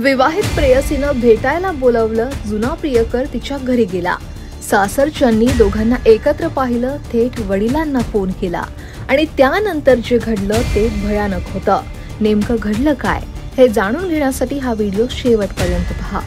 विवाहित प्रेयसीनं भेटायला बोलावलं, जुना प्रियकर तिच्या घरी गेला। सासरच्यांनी दोघांना एकत्र पाहिलं, थेट वडिलांना फोन केला आणि त्यानंतर जे घडलं ते भयानक होतं। नेमकं घडलं काय हे जाणून घेण्यासाठी हा व्हिडिओ शेवटपर्यंत पहा।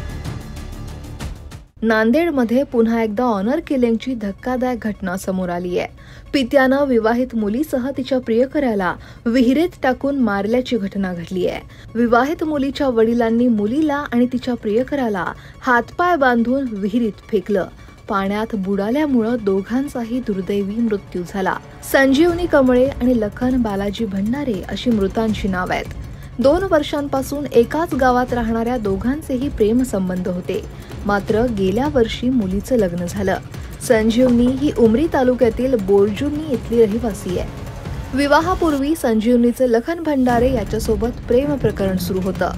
नांदेडमध्ये पुन्हा एकदा ऑनर किलिंगची धक्कादायक घटना समोर आली आहे। पित्यानं विवाहित मुलीसह तिच्या प्रियकराला विहिरीत टाकून मारल्याची घटना घडली आहे। विवाहित मुलीच्या वडिलांनी मुलीला आणि तिच्या प्रियकराला हातपाय बांधून विहिरीत फेकलं। पाण्यात बुडाल्यामुळे दोघांचाही दुर्दैवी मृत्यू झाला। संजीवनी कमळे आणि लखन बालाजी भंडारे अशी मृतांची नावे आहेत। 2 वर्षांपासून एकाच गावात राहणाऱ्या दोघांचेही प्रेम संबंध होते। मात्र गेल्या वर्षी मुलीचं लग्न झालं। संजीवनी ही उमरी तालुक्यातील बोरजुनी इथली रहिवासी आहे। विवाहापूर्वी संजीवनीचे लखन भंडारे याच्यासोबत प्रेम प्रकरण सुरू होतं।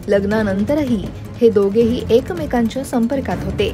लग्नानंतरही हे दोघेही एकमेकांच्या संपर्कात होते।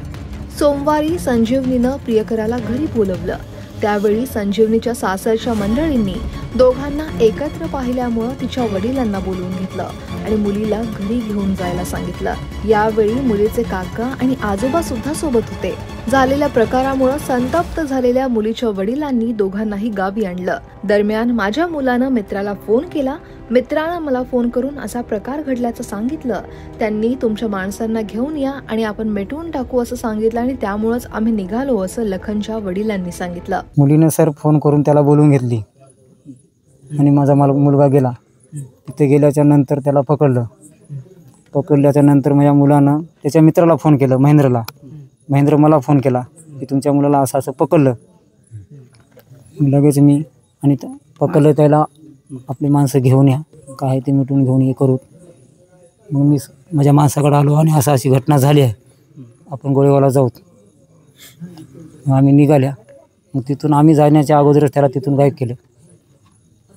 सोमवारी संजीवनीनं प्रियकराला घरी बोलवलं। त्यावेळी संजीवनीच्या सासरच्या मंडळींनी दोघांना एकत्र पाहिल्यामुळे तिच्या वडिलांना बोलवून घेतलं आणि मुलीला घरी घेऊन जायला सांगितलं। यावेळी मुलीचे काका आणि आजोबा सुद्धा सोबत होते। झालेल्या प्रकारामुळे संतप्त झालेल्या मुलीच्या वडिलांनी दोघांनाही गावी आणलं। दरम्यान माझ्या मुलानं मित्राला फोन केला। मित्रानं मला फोन करून असा प्रकार घडल्याचं सांगितलं। त्यांनी तुमच्या माणसांना घेऊन या आणि आपण मिटवून टाकू असं सांगितलं आणि त्यामुळेच आम्ही निघालो असं लखनच्या वडिलांनी सांगितलं। मुलीने सर फोन करून त्याला बोलवून घेतली आणि माझा मुलगा गेला। तिथे गेल्याच्या नंतर त्याला पकडल्याच्या नंतर माझ्या मुलानं त्याच्या मित्राला फोन केला, महेंद्र मला फोन केला की तुमच्या मुलाला असं असं पकडलं। लगेच मी आणि पकडलं त्याला आपली माणसं घेऊन या, काय ते मिटून घेऊन ये करू। मग मी माझ्या माणसाकडे आलो आणि अशी घटना झाली आहे, आपण गोळेवाला जाऊ। मग आम्ही निघाल्या। मग तिथून आम्ही जाण्याच्या अगोदरच त्याला तिथून गायब केलं।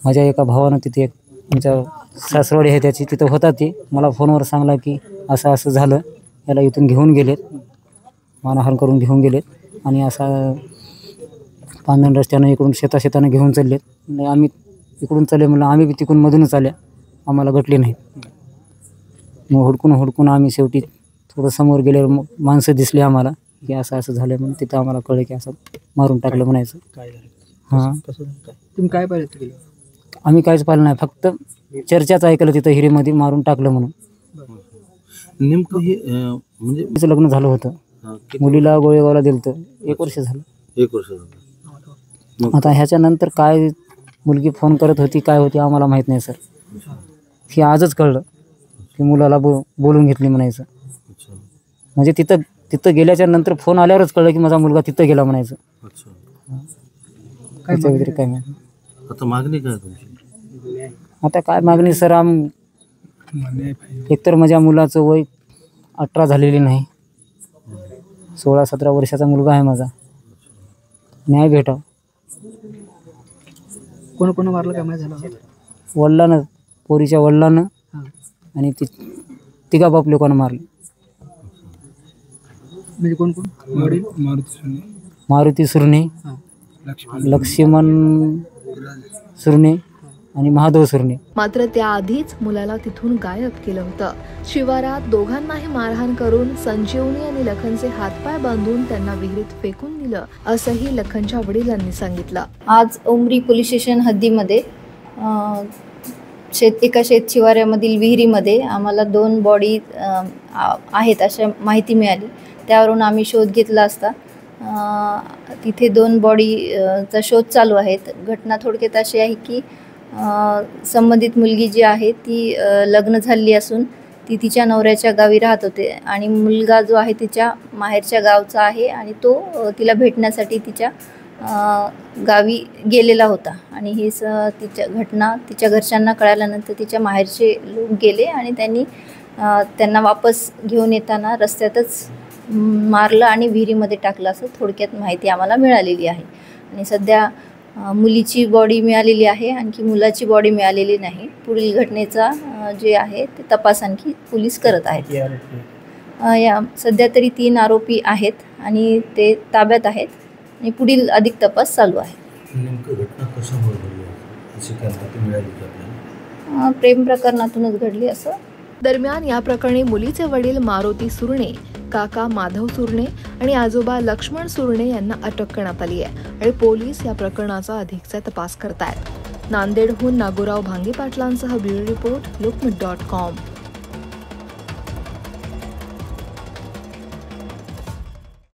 माझ्या एका भावानं तिथे एक आमच्या सासरवाडी आहे त्याची तिथं होता, ते मला फोनवर सांगला की असं असं झालं, याला इथून घेऊन गेलेत, मानहाण करून घेऊन गेलेत आणि असा पांधन रस्त्यानं इकडून शेतानं घेऊन चाललेत। आम्ही इकडून चालले म्हणलं, आम्ही बी तिकडून मधूनच आल्या, आम्हाला गटले नाही। मग हुडकून आम्ही शेवटी थोडं समोर गेल्यावर मग माणसं दिसली आम्हाला की असं असं झालं म्हणून। तिथं आम्हाला कळलं की असं मारून टाकलं म्हणायचं। हां, तुम्ही काय पाहिलं तिकडे? आम्ही काहीच पाहिलं नाही, फक्त चर्चाच ऐकलं तिथं हिरीमध्ये मारून टाकलं म्हणून। नेमकं हे म्हणजे तिचं लग्न झालं होतं, मुलीला गोळेगावला दिलं होतं, 1 वर्ष झालं। 1 वर्ष झालं। आता ह्याच्यानंतर काय मुलगी फोन करत होती, काय होती आम्हाला माहीत नाही सर। हे आजच कळलं की मुलाला बोलून घेतली म्हणायचं। म्हणजे तिथं गेल्याच्या नंतर फोन आल्यावरच कळलं की माझा मुलगा तिथं गेला म्हणायचं। त्याच्या व्यतिरिक्त काय नाही। आता मागणी काय तुमची? आता काय मागणी सर, एकतर माझ्या मुलाचं वय 18 झालेली नाही, 16-17 वर्षाचा मुलगा आहे माझा, न्याय भेटावं। कोण मारलं काय माहिती झालं? वडिलांनं, पोरीच्या वडिलांनं आणि तिघा बाप लोकांना मारले। म्हणजे कोण? वडील? मारुती सुरणे, लक्ष्मण सुरणे आणि महादेव सुरणे। मात्र त्याआधीच मुलाला तिथून गायब केलं होतं। शिवारात दोघांनाही मारहाण करून संजीवनी आणि लखनचे हातपाय बांधून त्यांना विहिरीत फेकून दिलं असंही लखनच्या वडिलांनी सांगितलं। आज उमरी पोलीस स्टेशन हद्दीमध्ये एका शेत शिवारामधील विहिरीमध्ये आम्हाला 2 बॉडी आहेत अशा माहिती मिळाली। त्यावरून आम्ही शोध घेतला असता तिथे 2 बॉडीचा शोध चालू आहे। घटना थोडक्यात अशी आहे की संबंधित मुलगी जी आहे ती लग्न झालेली असून ती तिच्या नवऱ्याच्या गावी राहत होते आणि मुलगा जो आहे तिच्या माहेरच्या गावचा आहे आणि तो तिला भेटण्यासाठी तिच्या गावी गेलेला होता। आणि ही तिच्या घटना तिच्या घरच्यांना कळाल्यानंतर तिच्या माहेरचे लोक गेले आणि त्यांना वापस घेऊन येताना रस्त्यातच मारलं आणि विहिरीमध्ये टाकलं असं थोडक्यात माहिती आम्हाला मिळालेली आहे। आणि सध्या मुलीची बॉडी मिळालेली आहे, आणखी मुलाची बॉडी मिळालेली नाही। पुढील घटनेचा जे आहे ते तपास आणखी पोलीस करत आहेत। सध्या तरी 3 आरोपी आहेत आणि ते ताब्यात आहेत आणि पुढील अधिक तपास चालू आहे। नेमकं घटना कशामुळे घडली अशी काय माहिती मिळाली की आपल्याला? प्रेम प्रकरणातूनच घडली असं दरम्यान या प्रकरणी मुलीचे वडील मारुती सुर्णे, काका माधव सुर्णे आणि आजोबा लक्ष्मण सुर्णे यांना अटक करण्यात आली आहे आणि पोलीस या प्रकरणाचा अधिकचा तपास करतायत. नांदेडहून नागोराव भांगे पाटलांसह ब्युरो रिपोर्ट लोकमत.com.